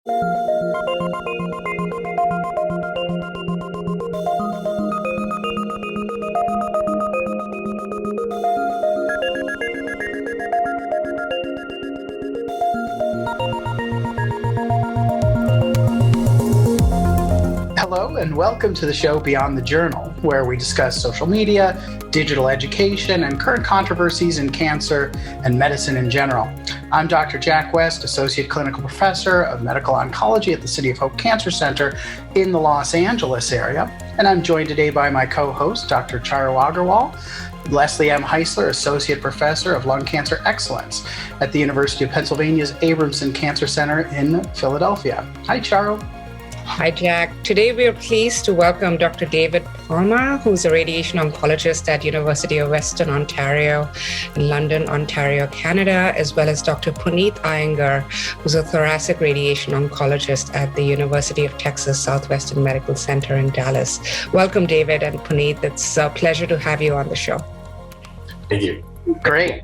Hello and welcome to the show Beyond the Journal, where we discuss social media, digital education, and current controversies in cancer and medicine in general. I'm Dr. Jack West, Associate Clinical Professor of Medical Oncology at the City of Hope Cancer Center in the Los Angeles area, and I'm joined today by my co-host, Dr. Charu Aggarwal, Leslie M. Heisler, Associate Professor of Lung Cancer Excellence at the University of Pennsylvania's Abramson Cancer Center in Philadelphia. Hi, Charu. Hi, Jack. Today we are pleased to welcome Dr. David Palma, who's a radiation oncologist at University of Western Ontario in London, Ontario, Canada, as well as Dr. Puneeth Iyengar, who's a thoracic radiation oncologist at the University of Texas-Southwestern Medical Center in Dallas. Welcome, David and Puneeth. It's a pleasure to have you on the show. Thank you. Great.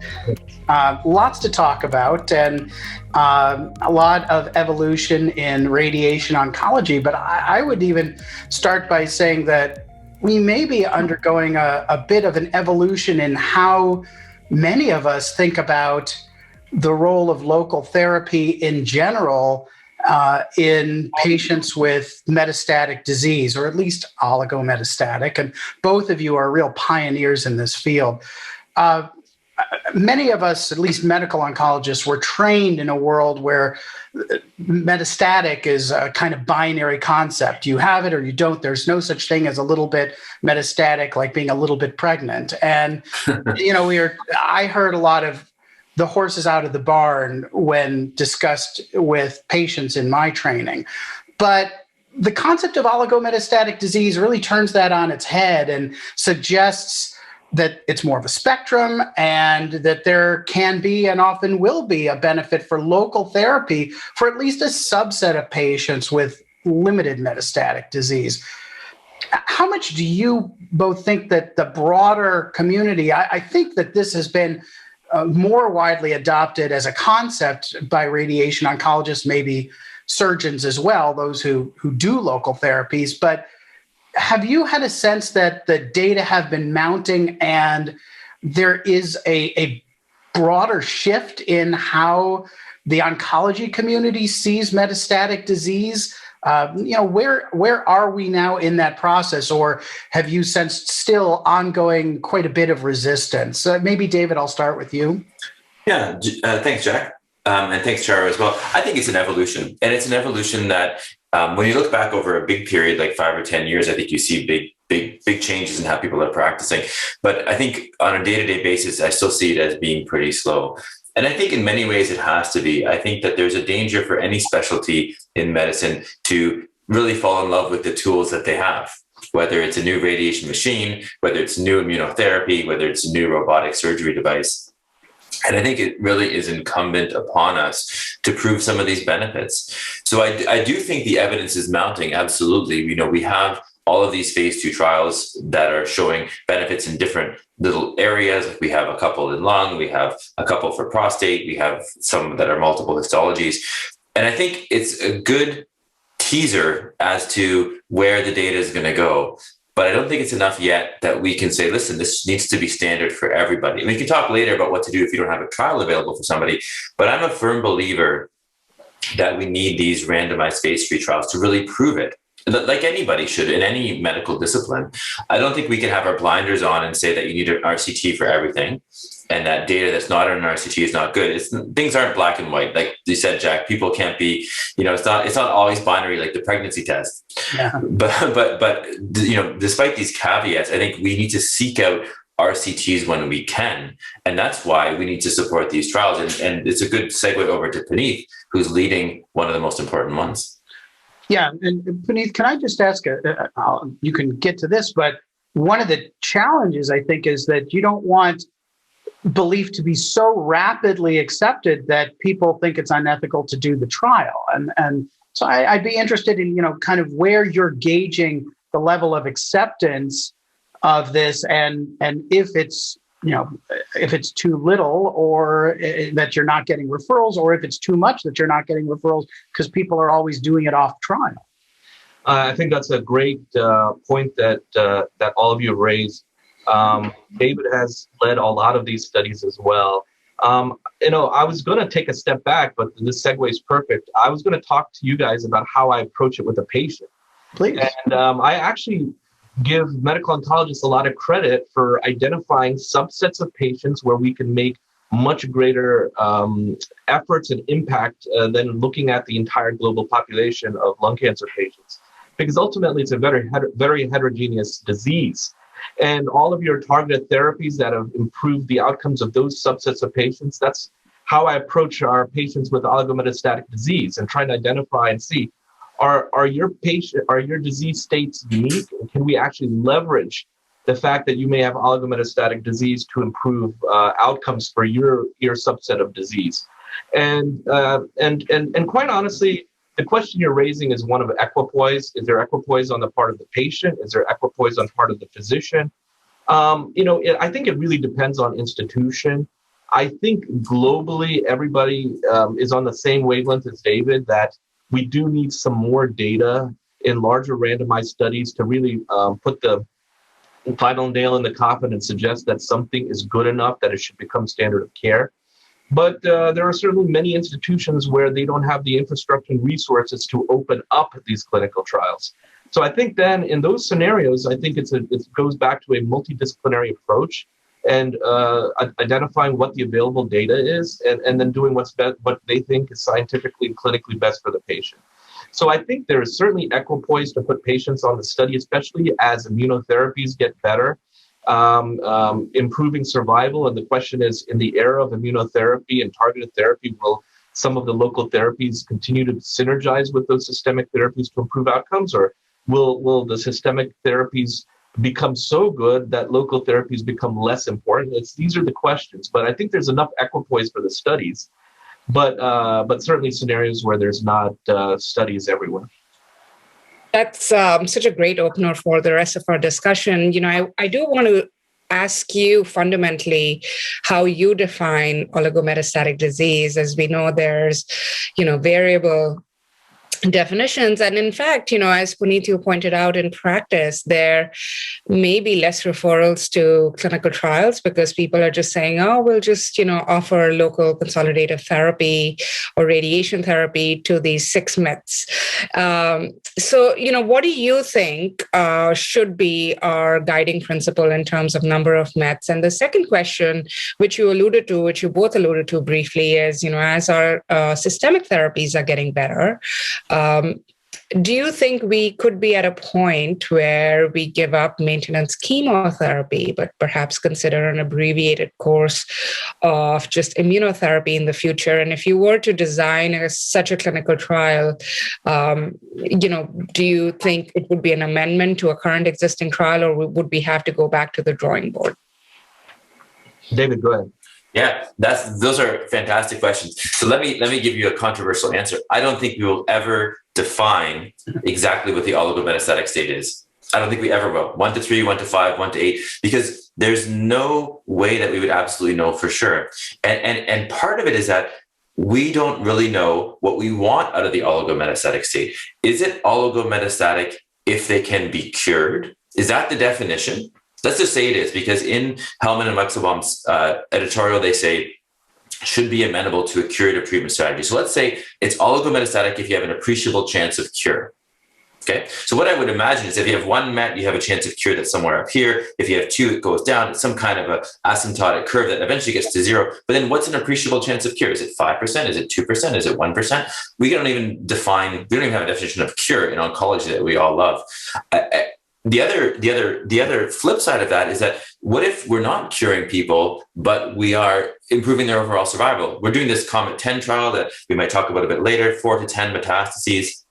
Lots to talk about, and a lot of evolution in radiation oncology, but I would even start by saying that we may be undergoing a bit of an evolution in how many of us think about the role of local therapy in general in patients with metastatic disease, or at least oligometastatic, and both of you are real pioneers in this field. Many of us, at least medical oncologists, were trained in a world where metastatic is a kind of binary concept. You have it or you don't. There's no such thing as a little bit metastatic, like being a little bit pregnant. And, I heard a lot of the horses out of the barn when discussed with patients in my training. But the concept of oligometastatic disease really turns that on its head and suggests that it's more of a spectrum and that there can be and often will be a benefit for local therapy for at least a subset of patients with limited metastatic disease. How much do you both think that the broader community, I think that this has been more widely adopted as a concept by radiation oncologists, maybe surgeons as well, those who do local therapies, but have you had a sense that the data have been mounting and there is a broader shift in how the oncology community sees metastatic disease? Where are we now in that process, or have you sensed still ongoing quite a bit of resistance? Maybe David, I'll start with you. Yeah, thanks, Jack. And thanks, Charu, as well. I think it's an evolution, and it's an evolution that when you look back over a big period, like 5 or 10 years, I think you see big changes in how people are practicing. But I think on a day-to-day basis, I still see it as being pretty slow. And I think in many ways it has to be. I think that there's a danger for any specialty in medicine to really fall in love with the tools that they have, whether it's a new radiation machine, whether it's new immunotherapy, whether it's a new robotic surgery device. And I think it really is incumbent upon us to prove some of these benefits. So I do think the evidence is mounting. Absolutely. We have all of these phase 2 trials that are showing benefits in different little areas. We have a couple in lung, we have a couple for prostate, we have some that are multiple histologies. And I think it's a good teaser as to where the data is going to go. But I don't think it's enough yet that we can say, listen, this needs to be standard for everybody. We can talk later about what to do if you don't have a trial available for somebody. But I'm a firm believer that we need these randomized phase 3 trials to really prove it, like anybody should in any medical discipline. I don't think we can have our blinders on and say that you need an RCT for everything, and that data that's not in an RCT is not good. Things aren't black and white. Like you said, Jack, people can't be, it's not always binary like the pregnancy test. Yeah. But despite these caveats, I think we need to seek out RCTs when we can. And that's why we need to support these trials. And it's a good segue over to Puneeth, who's leading one of the most important ones. Yeah. And Puneeth, can I just ask, you can get to this, but one of the challenges, I think, is that you don't want belief to be so rapidly accepted that people think it's unethical to do the trial. And so I'd be interested in, kind of where you're gauging the level of acceptance of this and if it's if it's too little, or that you're not getting referrals, or if it's too much that you're not getting referrals because people are always doing it off trial? I think that's a great point that all of you have raised. David has led a lot of these studies as well. I was going to take a step back, but this segue is perfect. I was going to talk to you guys about how I approach it with a patient. Please. And I actually give medical oncologists a lot of credit for identifying subsets of patients where we can make much greater efforts and impact than looking at the entire global population of lung cancer patients. Because ultimately, it's a very, very heterogeneous disease. And all of your targeted therapies that have improved the outcomes of those subsets of patients, that's how I approach our patients with oligometastatic disease and trying to identify and see, are your disease states unique? And can we actually leverage the fact that you may have oligometastatic disease to improve outcomes for your subset of disease? And quite honestly, the question you're raising is one of equipoise. Is there equipoise on the part of the patient? Is there equipoise on the part of the physician? I think it really depends on institution. I think globally, everybody is on the same wavelength as David, that we do need some more data in larger randomized studies to really put the final nail in the coffin and suggest that something is good enough that it should become standard of care. But there are certainly many institutions where they don't have the infrastructure and resources to open up these clinical trials. So I think then in those scenarios, I think it goes back to a multidisciplinary approach and identifying what the available data is and then doing what they think is scientifically and clinically best for the patient. So I think there is certainly equipoise to put patients on the study, especially as immunotherapies get better. Improving survival. And the question is, in the era of immunotherapy and targeted therapy, will some of the local therapies continue to synergize with those systemic therapies to improve outcomes? Or will the systemic therapies become so good that local therapies become less important? These are the questions. But I think there's enough equipoise for the studies, but certainly scenarios where there's not studies everywhere. That's such a great opener for the rest of our discussion. I do want to ask you fundamentally how you define oligometastatic disease. As we know, there's, variable definitions. And in fact, as Puneeth, you pointed out, in practice, there may be less referrals to clinical trials because people are just saying, oh, we'll just, offer local consolidative therapy or radiation therapy to these 6 METs. So, what do you think should be our guiding principle in terms of number of METs? And the second question, which you both alluded to briefly, is, as our systemic therapies are getting better, do you think we could be at a point where we give up maintenance chemotherapy, but perhaps consider an abbreviated course of just immunotherapy in the future? And if you were to design such a clinical trial, do you think it would be an amendment to a current existing trial, or would we have to go back to the drawing board? David, go ahead. Yeah, those are fantastic questions. So let me give you a controversial answer. I don't think we will ever define exactly what the oligometastatic state is. I don't think we ever will. 1 to 3, 1 to 5, 1 to 8, because there's no way that we would absolutely know for sure. And part of it is that we don't really know what we want out of the oligometastatic state. Is it oligometastatic if they can be cured? Is that the definition? Let's just say it is, because in Hellman and Wexelbaum's editorial, they say should be amenable to a curative treatment strategy. So let's say it's oligometastatic if you have an appreciable chance of cure. Okay. So what I would imagine is if you have 1 MET, you have a chance of cure that's somewhere up here. If you have 2, it goes down. It's some kind of a asymptotic curve that eventually gets to 0. But then what's an appreciable chance of cure? Is it 5%? Is it 2%? Is it 1%? We don't even have a definition of cure in oncology that we all love. The other flip side of that is that what if we're not curing people, but we are improving their overall survival? We're doing this COMET 10 trial that we might talk about a bit later, 4 to 10 metastases.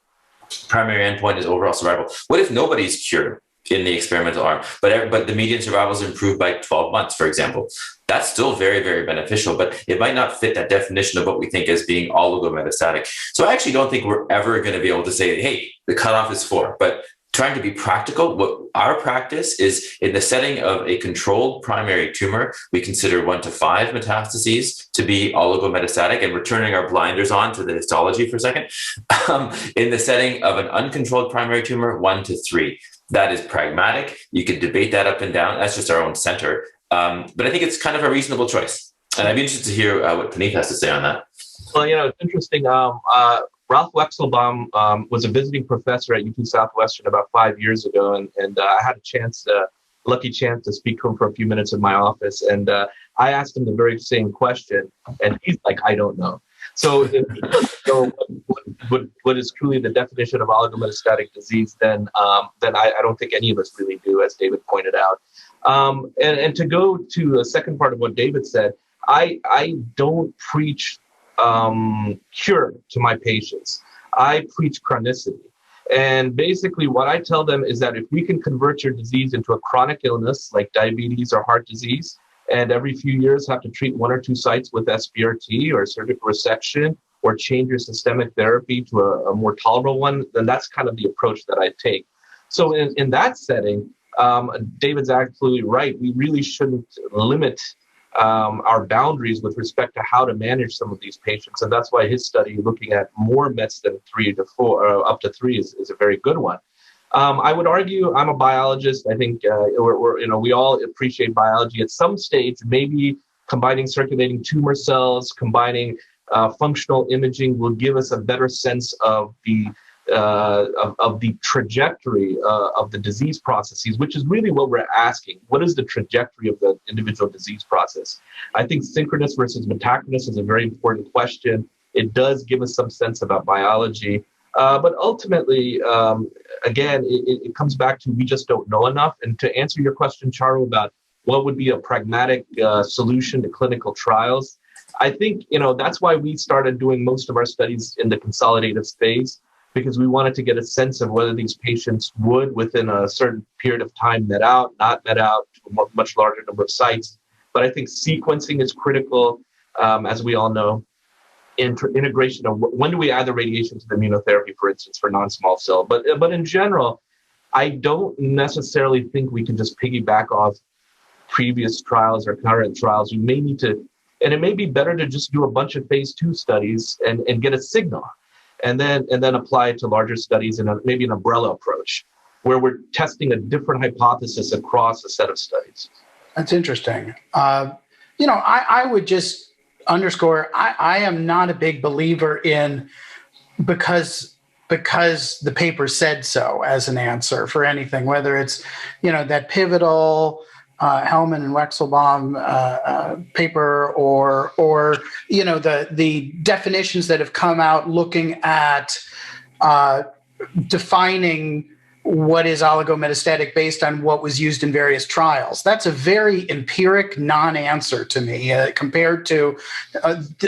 Primary endpoint is overall survival. What if nobody's cured in the experimental arm, but the median survival is improved by 12 months, for example? That's still very, very beneficial, but it might not fit that definition of what we think as being oligometastatic. So I actually don't think we're ever going to be able to say, hey, the cutoff is 4, but trying to be practical, what our practice is in the setting of a controlled primary tumor, we consider 1 to 5 metastases to be oligometastatic, and we're turning our blinders on to the histology for a second. In the setting of an uncontrolled primary tumor, 1 to 3. That is pragmatic. You can debate that up and down. That's just our own center. But I think it's kind of a reasonable choice. And I'd be interested to hear what Puneeth has to say on that. Well, it's interesting. Ralph Wexelbaum was a visiting professor at UT-Southwestern about 5 years ago, and I had lucky chance to speak to him for a few minutes in my office, and I asked him the very same question, and he's like, I don't know. So if he doesn't know what is truly the definition of oligometastatic disease, then I don't think any of us really do, as David pointed out. And to go to the second part of what David said, I don't preach cure to my patients. I preach chronicity. And basically what I tell them is that if we can convert your disease into a chronic illness like diabetes or heart disease, and every few years have to treat 1 or 2 sites with SBRT or surgical resection, or change your systemic therapy to a more tolerable one, then that's kind of the approach that I take. So in that setting, David's absolutely right. We really shouldn't limit our boundaries with respect to how to manage some of these patients. And that's why his study looking at more Mets than 3 to 4, up to 3 is a very good one. I would argue, I'm a biologist. I think we all appreciate biology. At some stage, maybe combining circulating tumor cells, combining functional imaging will give us a better sense of the trajectory of the disease processes, which is really what we're asking. What is the trajectory of the individual disease process? I think synchronous versus metachronous is a very important question. It does give us some sense about biology. But ultimately, again, it comes back to we just don't know enough. And to answer your question, Charu, about what would be a pragmatic solution to clinical trials, I think, that's why we started doing most of our studies in the consolidative phase, because we wanted to get a sense of whether these patients would, within a certain period of time, not met out to a much larger number of sites. But I think sequencing is critical, as we all know. Integration of when do we add the radiation to the immunotherapy, for instance, for non-small cell. But in general, I don't necessarily think we can just piggyback off previous trials or current trials. You may need to, and it may be better to just do a bunch of phase 2 studies and get a signal, and then apply it to larger studies in maybe an umbrella approach, where we're testing a different hypothesis across a set of studies. That's interesting. I would just underscore, I am not a big believer in because the paper said so as an answer for anything, whether it's, that pivotal Hellman and Wexelbaum paper or the definitions that have come out looking at defining what is oligometastatic based on what was used in various trials. That's a very empiric non-answer to me compared to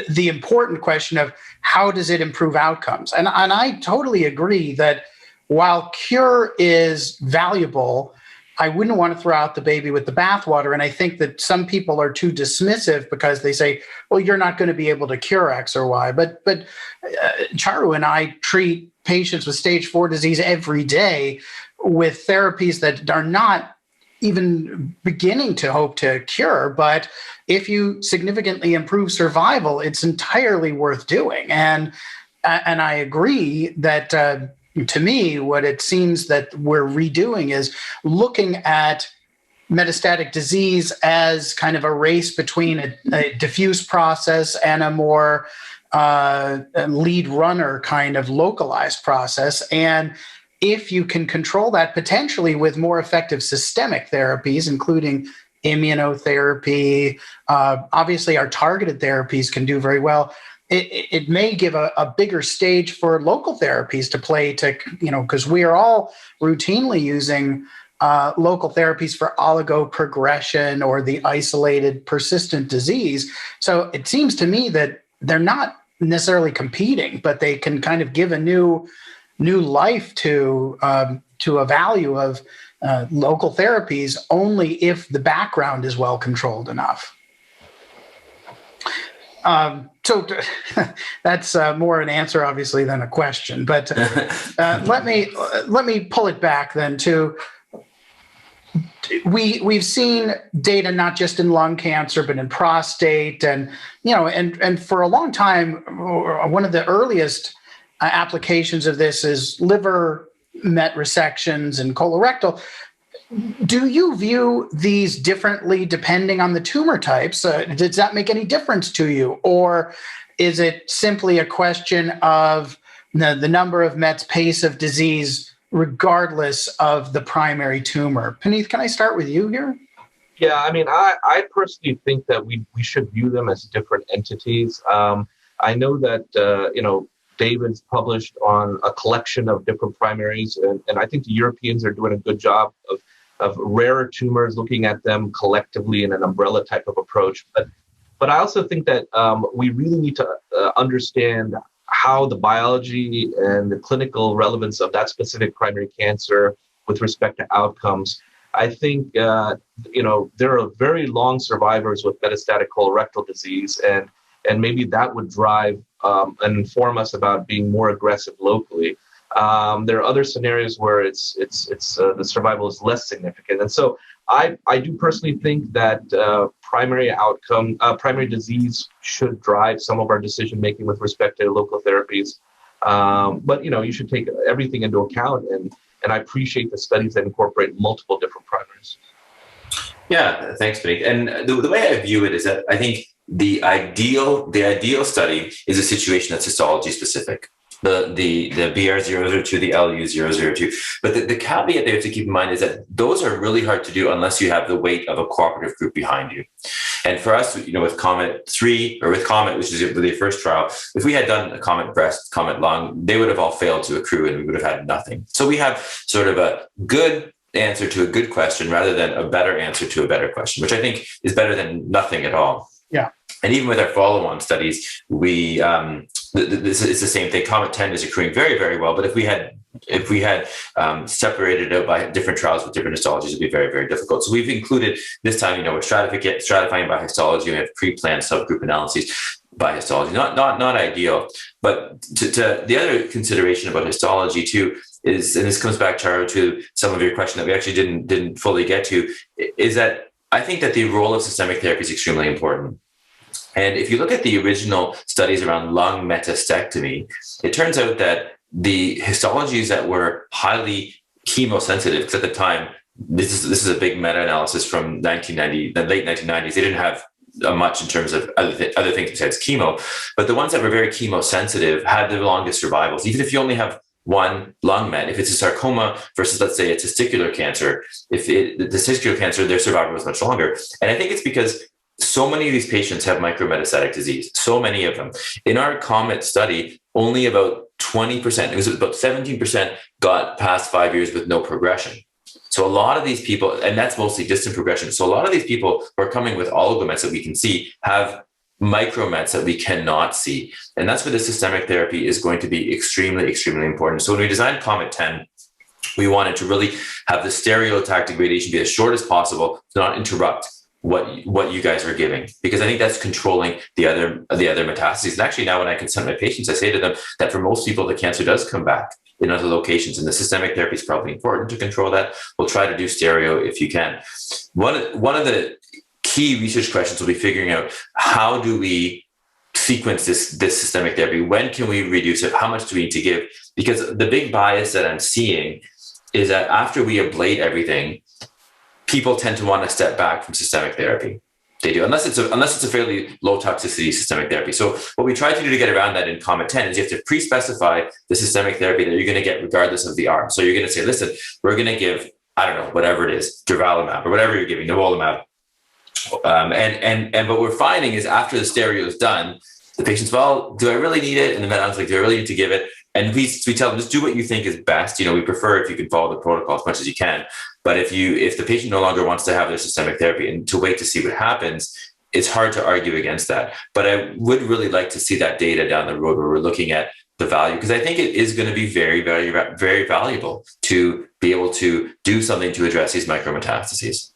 the important question of how does it improve outcomes. And I totally agree that while cure is valuable, I wouldn't want to throw out the baby with the bathwater. And I think that some people are too dismissive because they say, well, you're not going to be able to cure X or Y. But Charu and I treat patients with stage 4 disease every day with therapies that are not even beginning to hope to cure. But if you significantly improve survival, it's entirely worth doing. And I agree that to me, what it seems that we're redoing is looking at metastatic disease as kind of a race between a diffuse process and a more lead runner kind of localized process. And if you can control that potentially with more effective systemic therapies, including immunotherapy, obviously our targeted therapies can do very well. It may give a bigger stage for local therapies to play because we are all routinely using local therapies for oligo progression or the isolated persistent disease. So it seems to me that they're not necessarily competing, but they can kind of give a new life to a value of local therapies only if the background is well controlled enough. So that's more an answer, obviously, than a question. But let me pull it back then to we've seen data not just in lung cancer but in prostate, and and for a long time, one of the earliest applications of this is liver met resections and colorectal. Do you view these differently depending on the tumor types? Does that make any difference to you? Or is it simply a question of the number of Mets, pace of disease, regardless of the primary tumor? Puneeth, can I start with you here? Yeah, I mean, I personally think that we should view them as different entities. I know that, David's published on a collection of different primaries, and I think the Europeans are doing a good job of rarer tumors, looking at them collectively in an umbrella type of approach. But I also think that we really need to understand how the biology and the clinical relevance of that specific primary cancer with respect to outcomes. I think, there are very long survivors with metastatic colorectal disease, and maybe that would drive and inform us about being more aggressive locally. There are other scenarios where it's the survival is less significant, and so I do personally think that primary disease should drive some of our decision making with respect to local therapies. But you should take everything into account, and I appreciate the studies that incorporate multiple different primaries. Yeah, thanks, Puneeth. And the way I view it is that I think the ideal study is a situation that's histology specific. The BR-002, the LU-002. But the caveat there to keep in mind is that those are really hard to do unless you have the weight of a cooperative group behind you. And for us, with COMET 3, or with COMET, which is the first trial, if we had done a COMET breast, COMET lung, they would have all failed to accrue and we would have had nothing. So we have sort of a good answer to a good question rather than a better answer to a better question, which I think is better than nothing at all. Yeah. And even with our follow-on studies, this is the same thing. COMET 10 is accruing very, very well. But if we had separated out by different trials with different histologies, it'd be very, very difficult. So we've included this time, we're stratifying by histology. We have pre-planned subgroup analyses by histology. Not ideal. But to the other consideration about histology too is, and this comes back, Charu, to some of your question that we actually didn't fully get to, is that I think that the role of systemic therapy is extremely important. And if you look at the original studies around lung metastectomy, it turns out that the histologies that were highly chemosensitive, because at the time, this is a big meta-analysis from the late 1990s. They didn't have much in terms of other things besides chemo, but the ones that were very chemosensitive had the longest survivals. Even if you only have one lung met, if it's a sarcoma versus, let's say, a testicular cancer, the testicular cancer, their survival was much longer. And I think it's because so many of these patients have micrometastatic disease, so many of them. In our COMET study, only about 20%, it was about 17% got past 5 years with no progression. So a lot of these people, and that's mostly distant progression. So a lot of these people who are coming with oligomets that we can see have micromets that we cannot see. And that's where the systemic therapy is going to be extremely, extremely important. So when we designed COMET 10, we wanted to really have the stereotactic radiation be as short as possible to not interrupt what you guys are giving, because I think that's controlling the other metastases. And actually now when I consent my patients, I say to them that for most people, the cancer does come back in other locations, and the systemic therapy is probably important to control that. We'll try to do stereo if you can. One of the key research questions will be figuring out, how do we sequence this systemic therapy? When can we reduce it? How much do we need to give? Because the big bias that I'm seeing is that after we ablate everything, people tend to want to step back from systemic therapy. They do, unless it's a fairly low toxicity systemic therapy. So what we try to do to get around that in COMET 10 is you have to pre-specify the systemic therapy that you're going to get regardless of the arm. So you're going to say, listen, we're going to give, I don't know, whatever it is, durvalumab or whatever you're giving, nivolumab. And what we're finding is after the stereo is done, the patient's, well, do I really need it? And the medic's like, do I really need to give it? And we tell them, just do what you think is best. We prefer if you can follow the protocol as much as you can. But if the patient no longer wants to have their systemic therapy and to wait to see what happens, it's hard to argue against that. But I would really like to see that data down the road where we're looking at the value, because I think it is going to be very, very, very valuable to be able to do something to address these micrometastases.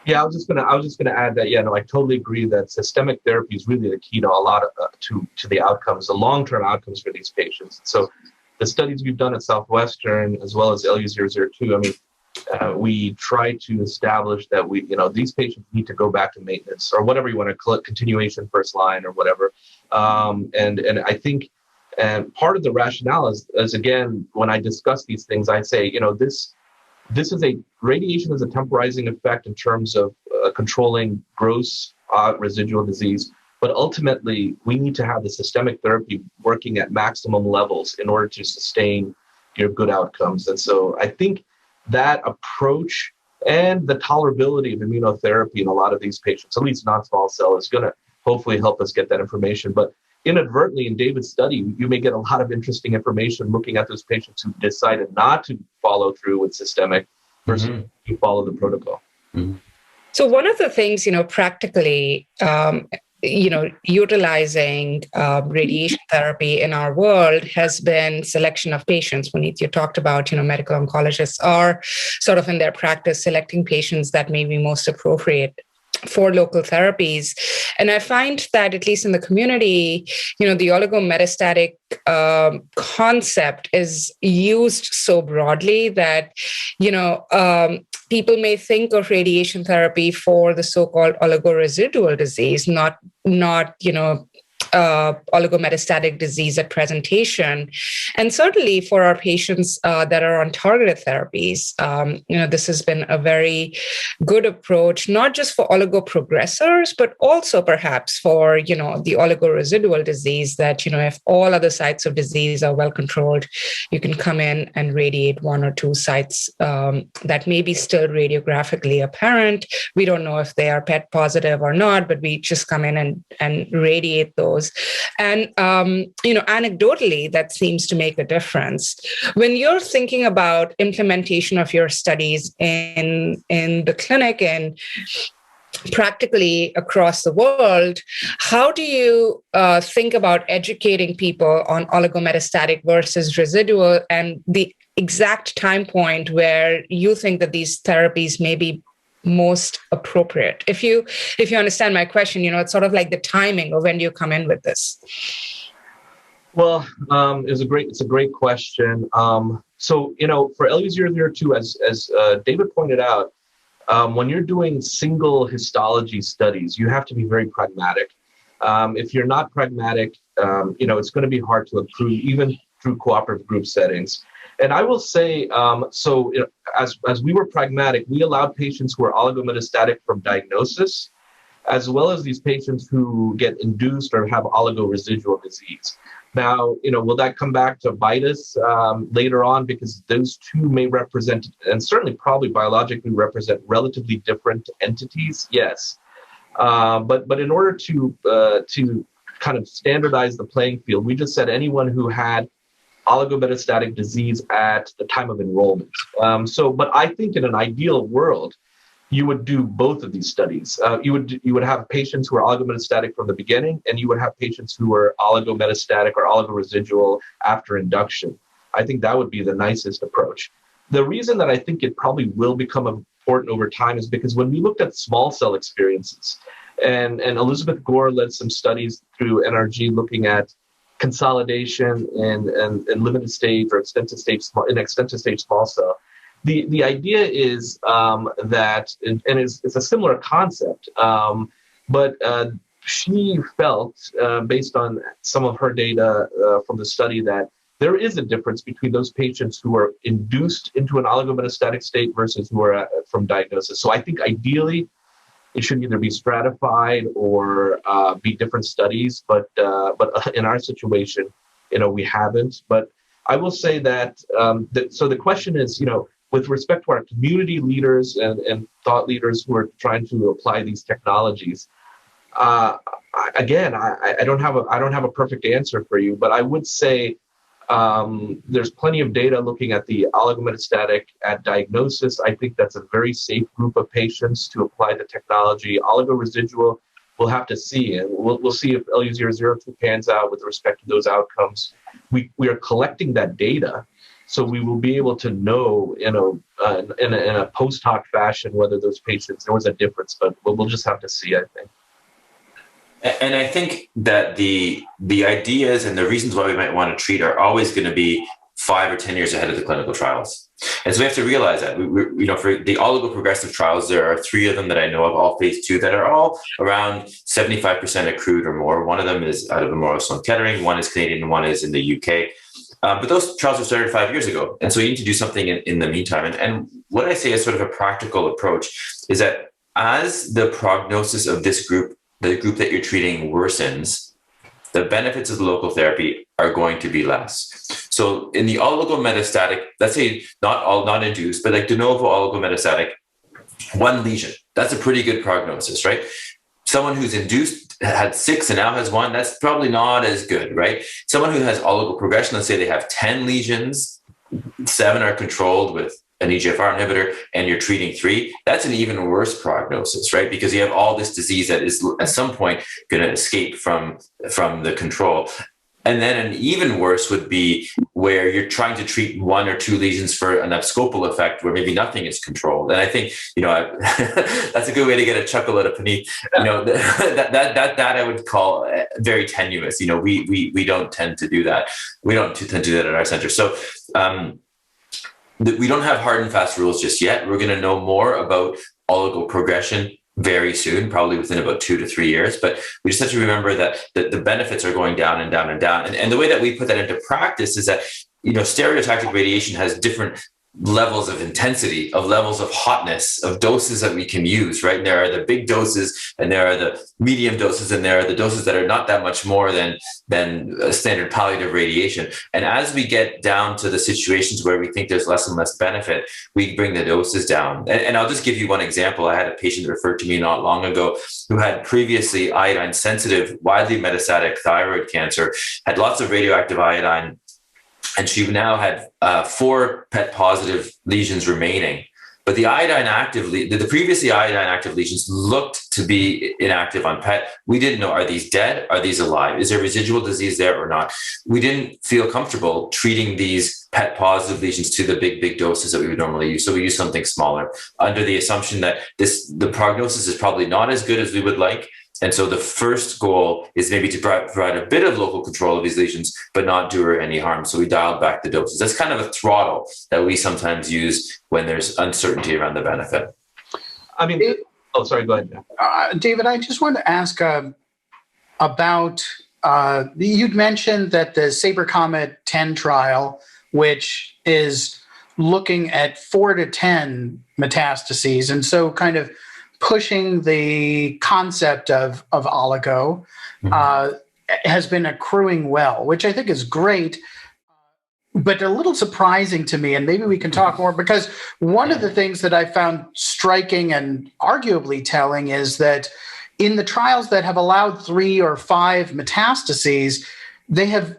Yeah, I was just gonna add that. Yeah, no, I totally agree that systemic therapy is really the key to a lot of to the outcomes, the long-term outcomes for these patients. So, the studies we've done at Southwestern as well as LU-002, I mean, we try to establish that these patients need to go back to maintenance or whatever you want to call it, continuation first line or whatever. And I think, and part of the rationale is again, when I discuss these things, I say, this is radiation is a temporizing effect in terms of controlling gross residual disease. But ultimately, we need to have the systemic therapy working at maximum levels in order to sustain your good outcomes. And so I think that approach and the tolerability of immunotherapy in a lot of these patients, at least non-small cell, is going to hopefully help us get that information. But inadvertently, in David's study, you may get a lot of interesting information looking at those patients who decided not to follow through with systemic versus who follow the protocol. Mm-hmm. So one of the things, practically, utilizing radiation therapy in our world has been selection of patients. Puneeth, you talked about, medical oncologists are sort of in their practice selecting patients that may be most appropriate for local therapies. And I find that, at least in the community, the oligometastatic concept is used so broadly that, people may think of radiation therapy for the so-called oligoresidual disease, not oligometastatic disease at presentation. And certainly for our patients that are on targeted therapies, this has been a very good approach, not just for oligoprogressors, but also perhaps for, the oligoresidual disease that, if all other sites of disease are well controlled, you can come in and radiate one or two sites that may be still radiographically apparent. We don't know if they are PET positive or not, but we just come in and radiate those. And, anecdotally, that seems to make a difference. When you're thinking about implementation of your studies in the clinic and practically across the world, how do you think about educating people on oligometastatic versus residual and the exact time point where you think that these therapies may be most appropriate? If you understand my question, it's sort of like the timing of when you come in with this. Well, it's a great question. So, for LU-002, as David pointed out, when you're doing single histology studies, you have to be very pragmatic. If you're not pragmatic, it's going to be hard to accrue even through cooperative group settings. And I will say, as we were pragmatic, we allowed patients who are oligometastatic from diagnosis, as well as these patients who get induced or have oligoresidual disease. Now, will that come back to bite us later on? Because those two may represent, and certainly probably biologically represent, relatively different entities. Yes, but in order to kind of standardize the playing field, we just said anyone who had oligometastatic disease at the time of enrollment. But I think in an ideal world, you would do both of these studies. You would have patients who are oligometastatic from the beginning, and you would have patients who are oligometastatic or oligoresidual after induction. I think that would be the nicest approach. The reason that I think it probably will become important over time is because when we looked at small cell experiences, and Elizabeth Gore led some studies through NRG looking at consolidation and limited stage or extensive stage small cell. The idea is that, and it's a similar concept, but she felt, based on some of her data from the study, that there is a difference between those patients who are induced into an oligometastatic state versus who are from diagnosis. So I think ideally it should either be stratified or be different studies, but in our situation, we haven't. But I will say that, so the question is, with respect to our community leaders and thought leaders who are trying to apply these technologies, again, I don't have a perfect answer for you, but I would say there's plenty of data looking at the oligometastatic at diagnosis. I think that's a very safe group of patients to apply the technology. Oligoresidual, we'll have to see, and we'll see if LU-002 pans out with respect to those outcomes. We are collecting that data, so we will be able to know in a post hoc fashion whether those patients, there was a difference, but we'll just have to see, I think. And I think that the ideas and the reasons why we might want to treat are always going to be 5 or 10 years ahead of the clinical trials. And so we have to realize that for the oligo progressive trials, there are 3 of them that I know of, all phase 2, that are all around 75% accrued or more. One of them is out of Memorial Sloan Kettering, one is Canadian, and one is in the UK. But those trials were started 5 years ago. And so you need to do something in the meantime. And what I say is sort of a practical approach is that as the prognosis of this group, the group that you're treating, worsens, the benefits of the local therapy are going to be less. So in the oligometastatic, let's say not induced, but like de novo oligometastatic, 1 lesion, that's a pretty good prognosis, right? Someone who's induced had 6 and now has 1, that's probably not as good, right? Someone who has oligo progression, let's say they have 10 lesions, 7 are controlled with an EGFR inhibitor, and you're treating 3, that's an even worse prognosis, right? Because you have all this disease that is at some point going to escape from the control. And then an even worse would be where you're trying to treat 1 or 2 lesions for an abscopal effect where maybe nothing is controlled. And I think, that's a good way to get a chuckle out of Puneeth. That I would call very tenuous. We don't tend to do that. We don't tend to do that at our center. So, we don't have hard and fast rules just yet. We're going to know more about oligo progression very soon, probably within about 2 to 3 years. But we just have to remember that the benefits are going down and down and down. And the way that we put that into practice is that, stereotactic radiation has different levels of intensity, of levels of hotness, of doses that we can use, right? And there are the big doses, and there are the medium doses, and there are the doses that are not that much more than a standard palliative radiation. And as we get down to the situations where we think there's less and less benefit, we bring the doses down. And I'll just give you one example. I had a patient referred to me not long ago who had previously iodine-sensitive, widely metastatic thyroid cancer, had lots of radioactive iodine, and she now had 4 PET positive lesions remaining. But the the previously iodine active lesions looked to be inactive on PET. We didn't know, are these dead? Are these alive? Is there residual disease there or not? We didn't feel comfortable treating these PET positive lesions to the big doses that we would normally use. So we use something smaller under the assumption that the prognosis is probably not as good as we would like. And so the first goal is maybe to provide a bit of local control of these lesions, but not do her any harm. So we dialed back the doses. That's kind of a throttle that we sometimes use when there's uncertainty around the benefit. Sorry, go ahead. David, I just wanted to ask about, you'd mentioned that the SABR-COMET 10 trial, which is looking at 4 to 10 metastases. And so kind of pushing the concept of oligo has been accruing well, which I think is great, but a little surprising to me. And maybe we can talk more, because one of the things that I found striking and arguably telling is that in the trials that have allowed 3 or 5 metastases, they have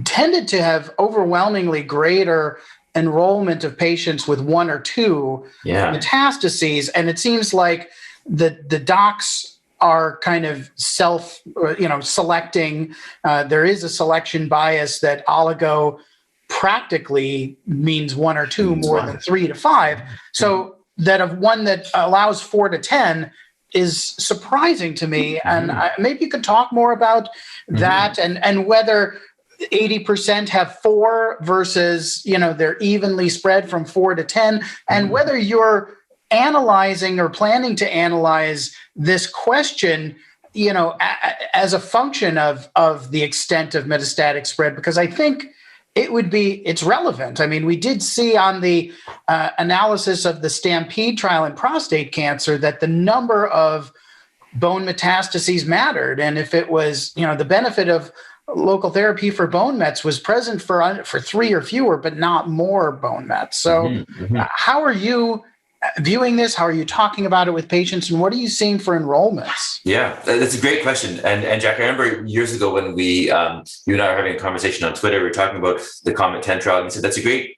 tended to have overwhelmingly greater enrollment of patients with 1 or 2 metastases. And it seems like the docs are kind of selecting. There is a selection bias that oligo practically means 1 or 2 more than 3 to 5. So that of one that allows 4 to 10 is surprising to me. And maybe you could talk more about that and whether 80% have 4 versus, they're evenly spread from 4 to 10, and whether you're analyzing or planning to analyze this question, as a function of the extent of metastatic spread, because I think it's relevant. I mean, we did see on the analysis of the STAMPEDE trial in prostate cancer that the number of bone metastases mattered. And if it was, the benefit of local therapy for bone mets was present for 3 or fewer, but not more bone mets. So how are you viewing this? How are you talking about it with patients, and what are you seeing for enrollments? Yeah, that's a great question. And Jack, I remember years ago when you and I were having a conversation on Twitter, we were talking about the COMET 10 trial, and you said that's a great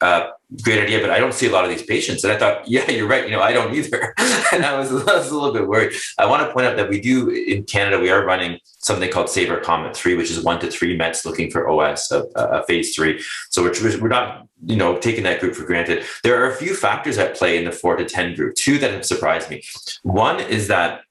great idea, but I don't see a lot of these patients. And I thought, yeah, you're right. I don't either. And I was a little bit worried. I want to point out that we do in Canada, we are running something called SABR-COMET 3, which is 1 to 3 Mets looking for OS, phase 3. So we're not, taking that group for granted. There are a few factors at play in the 4 to 10 group, 2 that have surprised me. One is that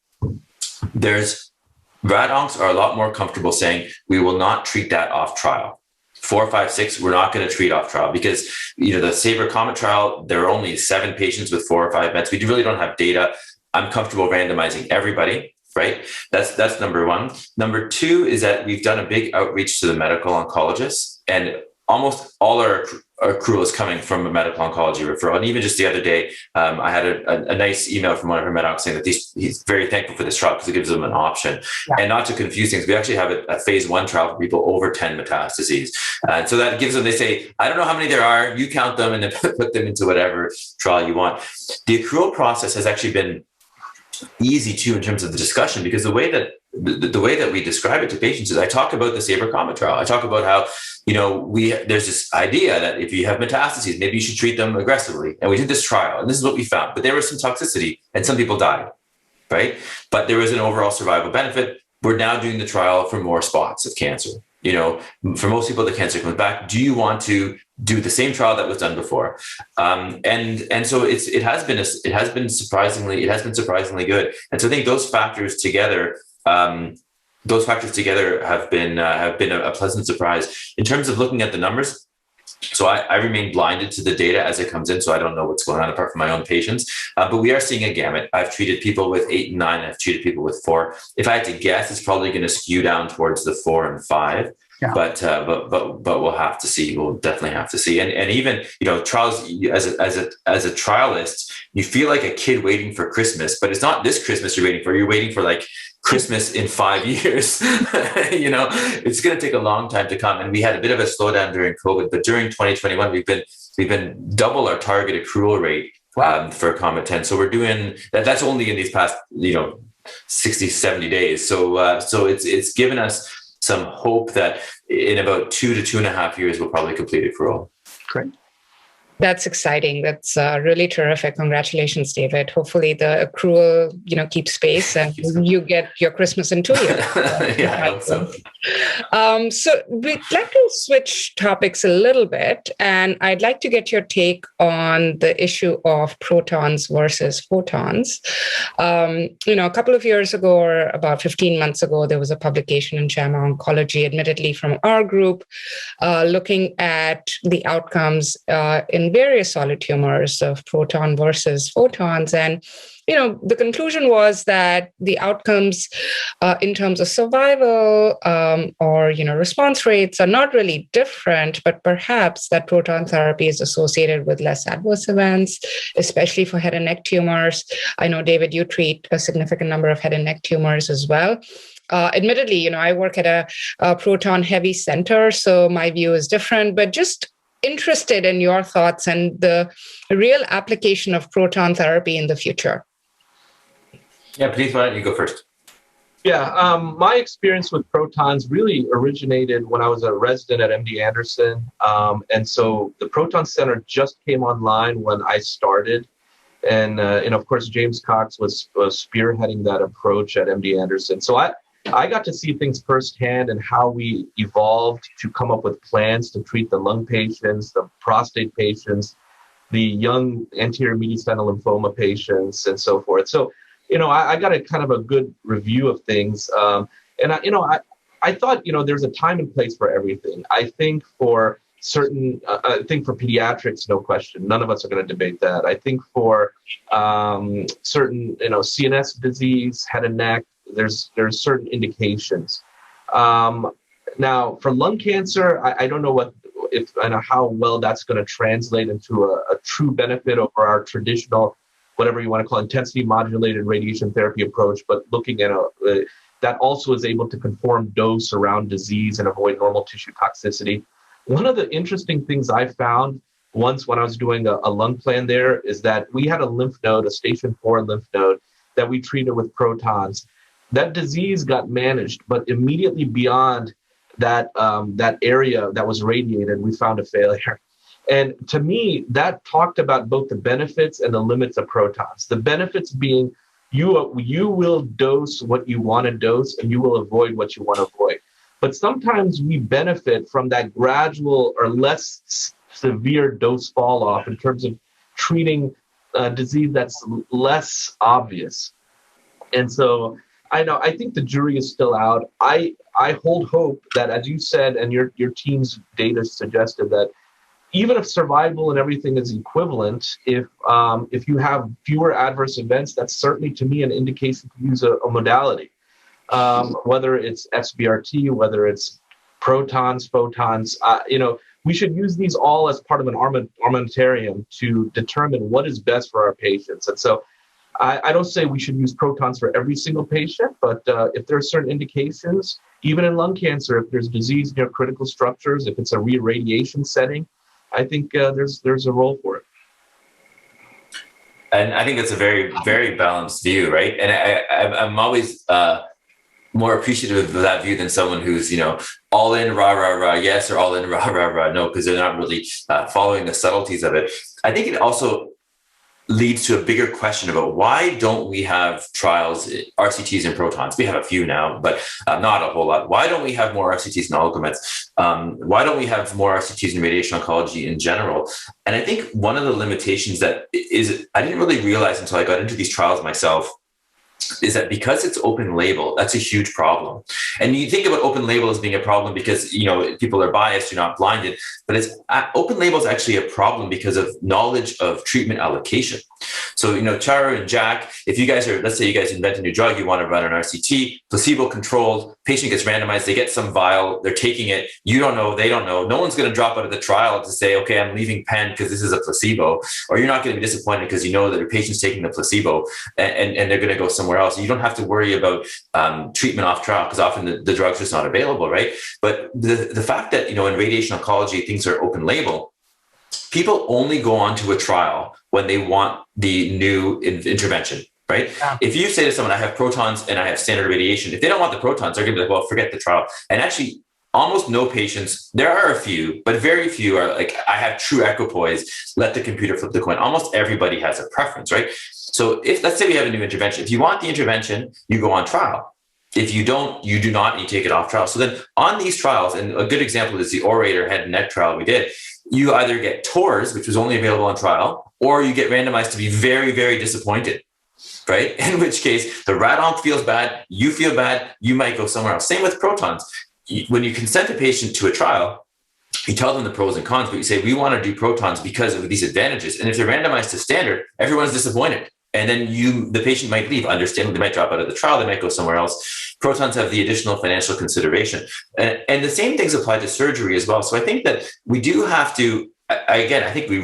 rad-oncs are a lot more comfortable saying, we will not treat that off trial. 4, 5, 6, we're not going to treat off trial because, the SABR-COMET trial, there are only 7 patients with 4 or 5 Mets. We really don't have data. I'm comfortable randomizing everybody, right? That's number one. Number 2 is that we've done a big outreach to the medical oncologists, and almost all our accrual is coming from a medical oncology referral. And even just the other day, I had a nice email from one of our med oncs saying that he's very thankful for this trial because it gives them an option. Yeah. And not to confuse things, we actually have a phase 1 trial for people over 10 metastases. And so that gives them, they say, I don't know how many there are, you count them and then put them into whatever trial you want. The accrual process has actually been easy too in terms of the discussion, because the way that we describe it to patients is I talk about the SABR-COMET trial. I talk about how, there's this idea that if you have metastases, maybe you should treat them aggressively. And we did this trial and this is what we found, but there was some toxicity and some people died, right? But there was an overall survival benefit. We're now doing the trial for more spots of cancer. For most people, the cancer comes back. Do you want to do the same trial that was done before? And so it has been surprisingly good. And so I think those factors together have been a pleasant surprise in terms of looking at the numbers. So I remain blinded to the data as it comes in, so I don't know what's going on apart from my own patients. But we are seeing a gamut. I've treated people with 8 and 9. I've treated people with 4. If I had to guess, it's probably going to skew down towards the 4 and 5. Yeah. But we'll have to see. We'll definitely have to see. And even trials as a trialist, you feel like a kid waiting for Christmas, but it's not this Christmas you're waiting for. You're waiting for like Christmas in 5 years. It's going to take a long time to come. And we had a bit of a slowdown during COVID, but during 2021, we've been double our target accrual rate for COMET 10. So we're doing that. That's only in these past 60, 70 days. So it's given us some hope that in about 2 to 2.5 years, we'll probably complete accrual. Great. That's exciting. That's really terrific. Congratulations, David. Hopefully the accrual, keeps pace and you get your Christmas in 2 years. Yeah, I hope so. So we'd like to switch topics a little bit, and I'd like to get your take on the issue of protons versus photons. A couple of years ago, or about 15 months ago, there was a publication in JAMA Oncology, admittedly from our group, looking at the outcomes in various solid tumors of proton versus photons. And, the conclusion was that the outcomes in terms of survival or, response rates are not really different, but perhaps that proton therapy is associated with less adverse events, especially for head and neck tumors. I know, David, you treat a significant number of head and neck tumors as well. Admittedly, I work at a proton heavy center, so my view is different, but just interested in your thoughts and the real application of proton therapy in the future. Yeah, please, why don't you go first? Yeah, my experience with protons really originated when I was a resident at MD Anderson. And so the Proton Center just came online when I started. And of course, James Cox was spearheading that approach at MD Anderson. So I got to see things firsthand and how we evolved to come up with plans to treat the lung patients, the prostate patients, the young anterior mediastinal lymphoma patients, and so forth. So, I got a kind of a good review of things. And I thought, there's a time and place for everything. I think for certain, I think for pediatrics, no question, none of us are going to debate that. I think for certain, CNS disease, head and neck, there's certain indications. Now, for lung cancer, I don't know how well that's going to translate into a true benefit over our traditional, whatever you want to call intensity modulated radiation therapy approach, but looking at that also is able to conform dose around disease and avoid normal tissue toxicity. One of the interesting things I found once when I was doing a lung plan there is that we had a lymph node, a station 4 lymph node that we treated with protons. That disease got managed, but immediately beyond that area that was radiated, we found a failure. And to me, that talked about both the benefits and the limits of protons. The benefits being you will dose what you want to dose and you will avoid what you want to avoid. But sometimes we benefit from that gradual or less severe dose fall off in terms of treating a disease that's less obvious. And so I think the jury is still out. I hold hope that, as you said, and your team's data suggested, that even if survival and everything is equivalent, if you have fewer adverse events, that's certainly, to me, an indication to use a modality. Whether it's SBRT, whether it's protons, photons, we should use these all as part of an armamentarium to determine what is best for our patients. And so I don't say we should use protons for every single patient, but if there are certain indications, even in lung cancer, if there's disease near critical structures, if it's a re-irradiation setting, I think there's a role for it. And I think that's a very, very balanced view, right? And I'm always more appreciative of that view than someone who's, all in, rah, rah, rah, yes, or all in, rah, rah, rah, no, because they're not really following the subtleties of it. I think it also leads to a bigger question about why don't we have trials, RCTs and protons? We have a few now, but not a whole lot. Why don't we have more RCTs and oligomets? Why don't we have more RCTs in radiation oncology in general? And I think one of the limitations that is, I didn't really realize until I got into these trials myself, is that because it's open label, that's a huge problem. And you think about open label as being a problem because, people are biased, you're not blinded, but it's open label is actually a problem because of knowledge of treatment allocation. So, Charu and Jack, if you guys let's say you guys invent a new drug, you want to run an RCT, placebo controlled, patient gets randomized, they get some vial, they're taking it, you don't know, they don't know, no one's going to drop out of the trial to say, okay, I'm leaving Penn because this is a placebo, or you're not going to be disappointed because you know that your patient's taking the placebo and they're going to go somewhere else. You don't have to worry about treatment off trial because often the drug's just not available, right? But the fact that, in radiation oncology, things are open label, people only go on to a trial when they want the new intervention, right? Yeah. If you say to someone, I have protons and I have standard radiation, if they don't want the protons, they're going to be like, well, forget the trial. And actually, almost no patients, there are a few, but very few are like, I have true equipoise, let the computer flip the coin. Almost everybody has a preference, right? So if, let's say we have a new intervention, if you want the intervention, you go on trial. If you don't, you do not, and you take it off trial. So then on these trials, and a good example is the orator head and neck trial we did, you either get TORS, which was only available on trial, or you get randomized to be very, very disappointed, right? In which case the rad-onc feels bad, you feel bad, you might go somewhere else. Same with protons. When you consent a patient to a trial, you tell them the pros and cons, but you say, we want to do protons because of these advantages. And if they're randomized to standard, everyone's disappointed. And then the patient might leave. Understandably, they might drop out of the trial. They might go somewhere else. Protons have the additional financial consideration. And the same things apply to surgery as well. So I think that we do have to, again, I think we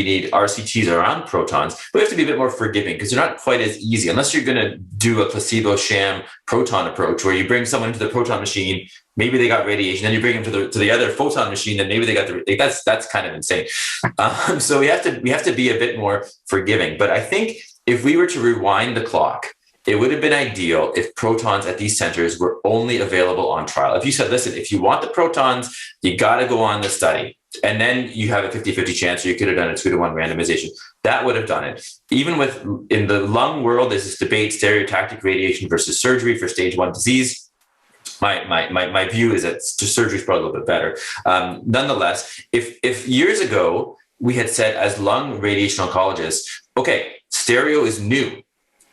need RCTs around protons, but we have to be a bit more forgiving because they're not quite as easy unless you're going to do a placebo sham proton approach where you bring someone into the proton machine, maybe they got radiation, then you bring them to the other photon machine, then maybe they got that's kind of insane. So we have to be a bit more forgiving. But I think if we were to rewind the clock, it would have been ideal if protons at these centers were only available on trial. If you said, listen, if you want the protons, you got to go on the study. And then you have a 50-50 chance, or you could have done a 2-to-1 randomization. That would have done it. Even in the lung world, there's this debate, stereotactic radiation versus surgery for stage 1 disease. My view is that surgery is probably a little bit better. Nonetheless, if years ago we had said as lung radiation oncologists, okay, stereo is new.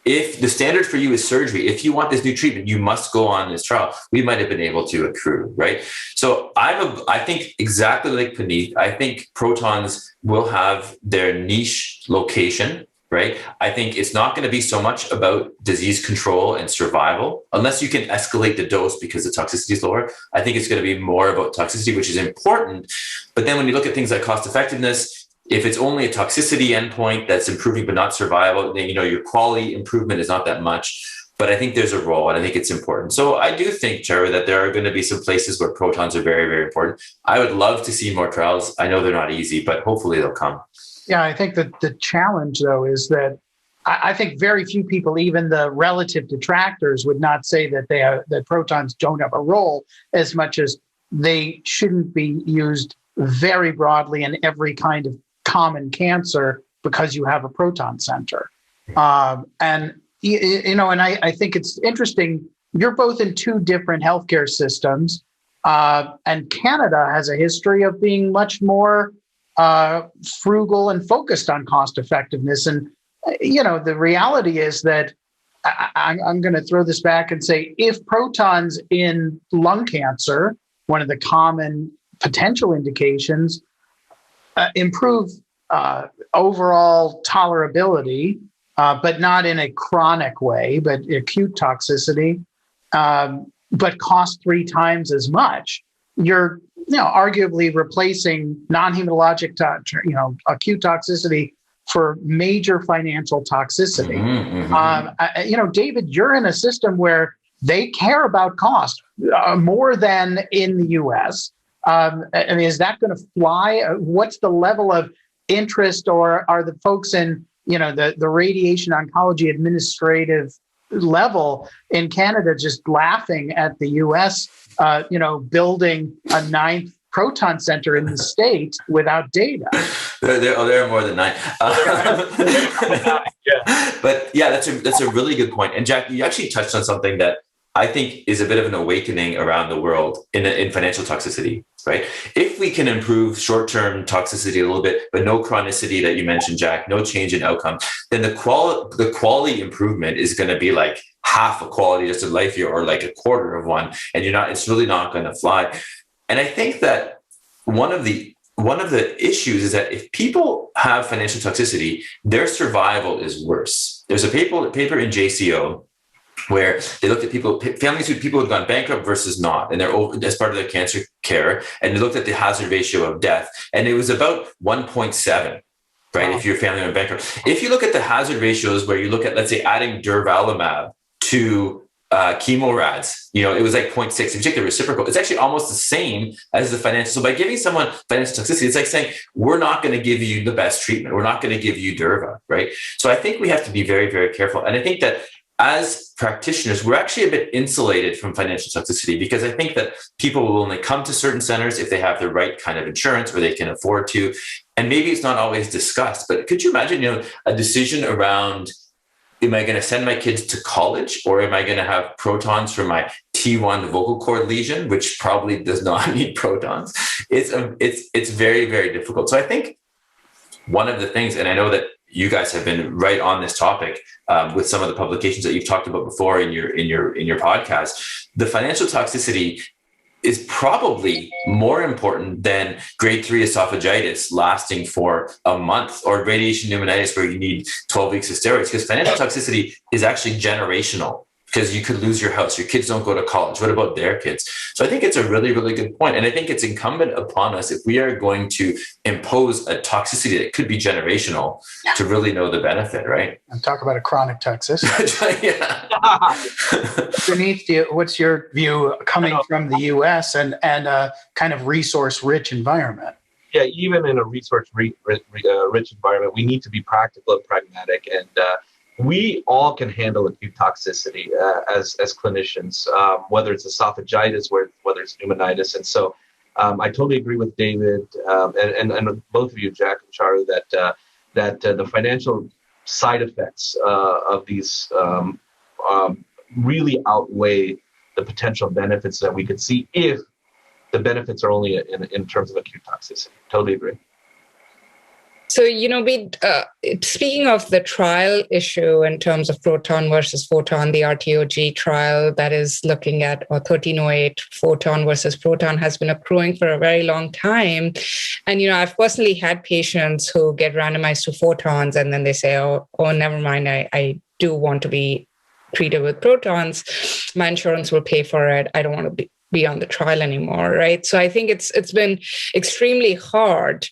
If the standard for you is surgery, if you want this new treatment, you must go on this trial. We might have been able to accrue, right? So I think exactly like Puneeth, I think protons will have their niche location, right? I think it's not going to be so much about disease control and survival, unless you can escalate the dose because the toxicity is lower. I think it's going to be more about toxicity, which is important. But then when you look at things like cost effectiveness, if it's only a toxicity endpoint that's improving but not survival, then your quality improvement is not that much. But I think there's a role, and I think it's important. So I do think, Charu, that there are going to be some places where protons are very, very important. I would love to see more trials. I know they're not easy, but hopefully they'll come. Yeah, I think that the challenge, though, is that I think very few people, even the relative detractors, would not say that that protons don't have a role as much as they shouldn't be used very broadly in every kind of common cancer because you have a proton center. And I think it's interesting. You're both in two different healthcare systems, and Canada has a history of being much more frugal and focused on cost effectiveness. And the reality is that I'm going to throw this back and say, if protons in lung cancer, one of the common potential indications, improve overall tolerability, but not in a chronic way, but acute toxicity, but cost 3 times as much, you're arguably replacing non-hematologic acute toxicity for major financial toxicity. David, you're in a system where they care about cost more than in the US. Is that going to fly? What's the level of interest, or are the folks in the radiation oncology administrative level in Canada just laughing at the US building a 9th proton center in the state without data? There are more than 9. But yeah, that's a really good point. And Jack, you actually touched on something that I think is a bit of an awakening around the world in financial toxicity, right? If we can improve short-term toxicity a little bit, but no chronicity that you mentioned, Jack, no change in outcome, then the quality improvement is going to be like half a quality just of life year, or like a quarter of one, and it's really not going to fly. And I think that one of the issues is that if people have financial toxicity, their survival is worse. There's a paper in JCO where they looked at families who had gone bankrupt versus not, and they're as part of their cancer care, and they looked at the hazard ratio of death, and it was about 1.7. Right, wow. If your family went bankrupt. If you look at the hazard ratios where you look at, let's say, adding durvalumab to chemorads, it was like 0.6. If you take the reciprocal, it's actually almost the same as the financial. So by giving someone financial toxicity, it's like saying, we're not going to give you the best treatment. We're not going to give you durva, right? So I think we have to be very, very careful. And I think that as practitioners, we're actually a bit insulated from financial toxicity, because I think that people will only come to certain centers if they have the right kind of insurance or they can afford to. And maybe it's not always discussed, but could you imagine, a decision around, am I going to send my kids to college, or am I going to have protons for my T1 vocal cord lesion, which probably does not need protons? It's very, very difficult. So I think one of the things, and I know that you guys have been right on this topic with some of the publications that you've talked about before in your podcast, the financial toxicity is probably more important than grade 3 esophagitis lasting for a month, or radiation pneumonitis where you need 12 weeks of steroids, because financial toxicity is actually generational, because you could lose your house. Your kids don't go to college. What about their kids? So I think it's a really, really good point. And I think it's incumbent upon us, if we are going to impose a toxicity that could be generational, to really know the benefit, right? And talk about a chronic toxicity. Yeah. Puneeth, what's your view coming from the US and a kind of resource-rich environment? Yeah, even in a resource-rich environment, we need to be practical and pragmatic, and we all can handle acute toxicity as clinicians, whether it's esophagitis, whether it's pneumonitis. And so I totally agree with David and both of you, Jack and Charu, that the financial side effects of these really outweigh the potential benefits that we could see if the benefits are only in terms of acute toxicity. Totally agree. So, speaking of the trial issue in terms of Proton versus Photon, the RTOG trial that is looking at 1308 Photon versus Proton has been accruing for a very long time. And, I've personally had patients who get randomized to Photons and then they say, oh, never mind, I do want to be treated with Protons. My insurance will pay for it. I don't want to be on the trial anymore, right? So I think it's been extremely hard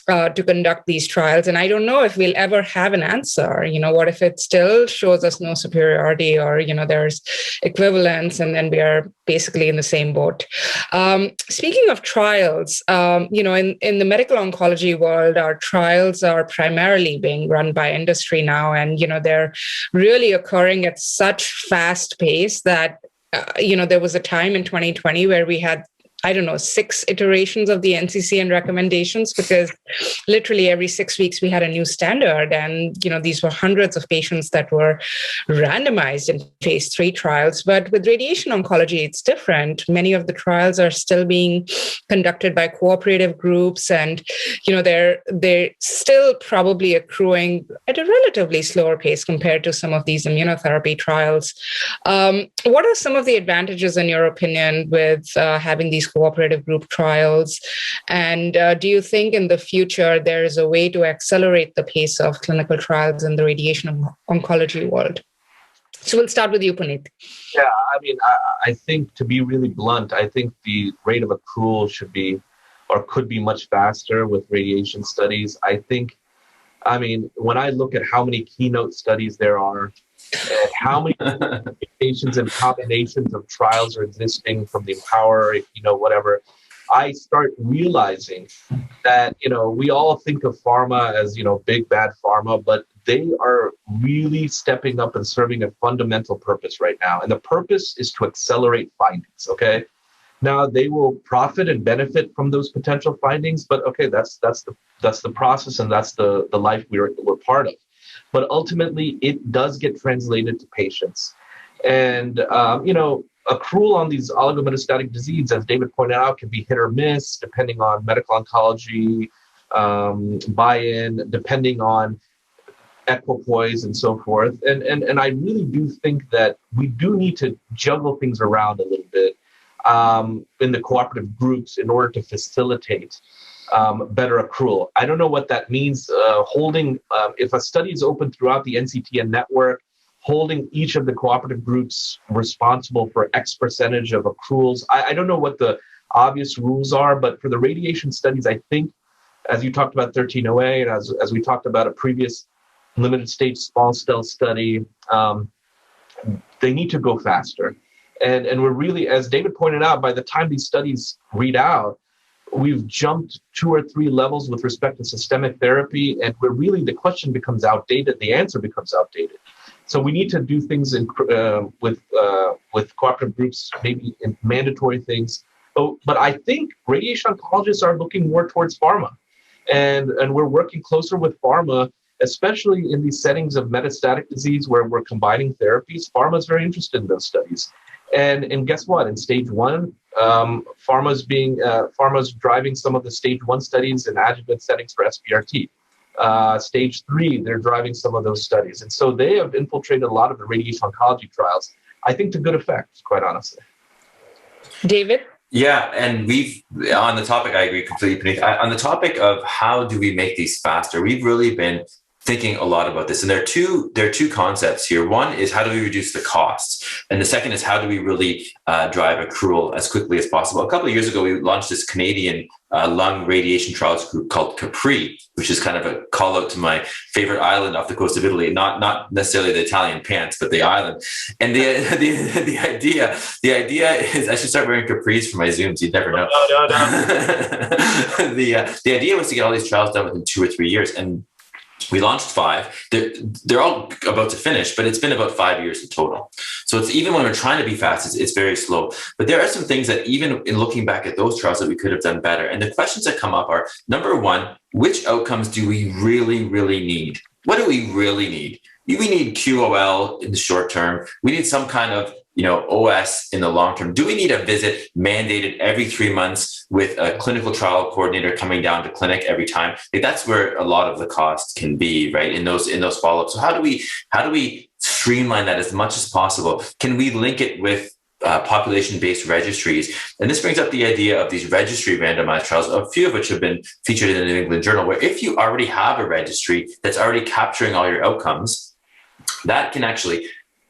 to conduct these trials. And I don't know if we'll ever have an answer. What if it still shows us no superiority, or, there's equivalence, and then we are basically in the same boat. Speaking of trials, in the medical oncology world, our trials are primarily being run by industry now. And, they're really occurring at such fast pace that there was a time in 2020 where we had, I don't know, 6 iterations of the NCCN recommendations, because literally every 6 weeks we had a new standard. And, these were hundreds of patients that were randomized in phase 3 trials. But with radiation oncology, it's different. Many of the trials are still being conducted by cooperative groups, and, they're still probably accruing at a relatively slower pace compared to some of these immunotherapy trials. What are some of the advantages, in your opinion, with having these cooperative group trials? And do you think in the future there is a way to accelerate the pace of clinical trials in the radiation oncology world? So we'll start with you, Puneeth. Yeah, I think, to be really blunt, I think the rate of accrual should be or could be much faster with radiation studies. When I look at how many keynote studies there are and how many patients and combinations of trials are existing from the Empower, whatever, I start realizing that, we all think of pharma as, big, bad pharma, but they are really stepping up and serving a fundamental purpose right now. And the purpose is to accelerate findings, okay? Now, they will profit and benefit from those potential findings, but okay, that's the process, and that's the life we're part of. But ultimately, it does get translated to patients. And, accrual on these oligometastatic disease, as David pointed out, can be hit or miss, depending on medical oncology, buy-in, depending on equipoise and so forth. And I really do think that we do need to juggle things around a little bit in the cooperative groups in order to facilitate better accrual. I don't know what that means. If a study is open throughout the NCTN network, holding each of the cooperative groups responsible for X percentage of accruals. I don't know what the obvious rules are, but for the radiation studies, I think, as you talked about 1308, and as we talked about a previous limited stage small cell study, they need to go faster. And we're really, as David pointed out, by the time these studies read out, we've jumped 2 or 3 levels with respect to systemic therapy, and the question becomes outdated, the answer becomes outdated. So we need to do things with cooperative groups, maybe in mandatory things. But I think radiation oncologists are looking more towards pharma, and we're working closer with pharma, especially in these settings of metastatic disease where we're combining therapies. Pharma is very interested in those studies. And guess what? In stage 1, pharma's driving some of the stage 1 studies in adjuvant settings for SBRT. Stage 3, they're driving some of those studies. And so they have infiltrated a lot of the radiation oncology trials, I think to good effect, quite honestly. David? Yeah, and on the topic, I agree completely, Puneeth. On the topic of how do we make these faster, we've really been thinking a lot about this. And there are two concepts here. One is how do we reduce the costs? And the second is how do we really drive accrual as quickly as possible? A couple of years ago, we launched this Canadian lung radiation trials group called Capri, which is kind of a call out to my favorite island off the coast of Italy, not necessarily the Italian pants, but the island. And the idea is I should start wearing capris for my Zooms. You'd never know. No. The idea was to get all these trials done within 2 or 3 years. And we launched 5. They're all about to finish, but it's been about 5 years in total. So it's even when we're trying to be fast, it's very slow. But there are some things that even in looking back at those trials that we could have done better. And the questions that come up are, number one, which outcomes do we really, really need? What do we really need? We need QOL in the short term. We need some kind of OS in the long term. Do we need a visit mandated every 3 months with a clinical trial coordinator coming down to clinic every time? That's where a lot of the costs can be, right? In those follow-ups. So how do we streamline that as much as possible? Can we link it with population-based registries? And this brings up the idea of these registry randomized trials, a few of which have been featured in the New England Journal, where if you already have a registry that's already capturing all your outcomes, that can actually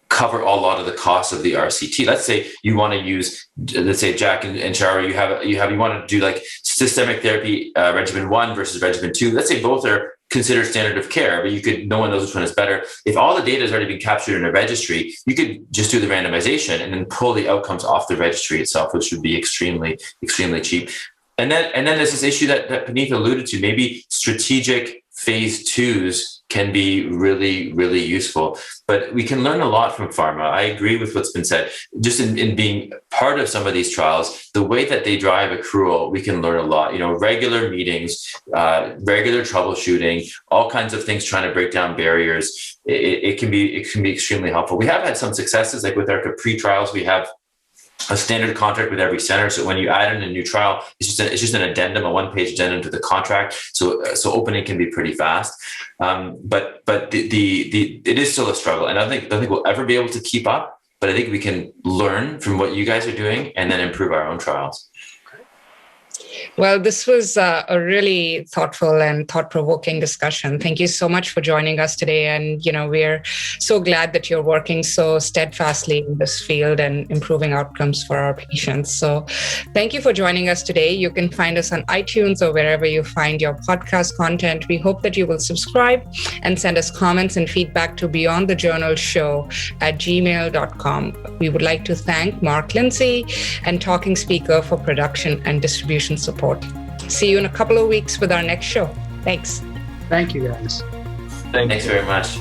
cover a lot of the costs of the RCT. Let's say you want to use, let's say Jack and Charu, you want to do like systemic therapy regimen 1 versus regimen 2. Let's say both are considered standard of care, but no one knows which one is better. If all the data has already been captured in a registry, you could just do the randomization and then pull the outcomes off the registry itself, which would be extremely, extremely cheap. And then there's this issue that Puneeth alluded to, maybe strategic phase 2s can be really, really useful. But we can learn a lot from pharma. I agree with what's been said. Just in being part of some of these trials, the way that they drive accrual, we can learn a lot. Regular meetings, regular troubleshooting, all kinds of things trying to break down barriers. It can be extremely helpful. We have had some successes, like with our Capri trials. We have a standard contract with every center. So when you add in a new trial, it's just an addendum, a one-page addendum to the contract. So opening can be pretty fast. But it is still a struggle. And I don't think we'll ever be able to keep up, but I think we can learn from what you guys are doing and then improve our own trials. Well, this was a really thoughtful and thought-provoking discussion. Thank you so much for joining us today. And, we're so glad that you're working so steadfastly in this field and improving outcomes for our patients. So thank you for joining us today. You can find us on iTunes or wherever you find your podcast content. We hope that you will subscribe and send us comments and feedback to beyondthejournalshow@gmail.com. We would like to thank Mark Lindsay and Talking Speaker for production and distribution support. See you in a couple of weeks with our next show. Thanks. Thank you, guys. Thanks very much.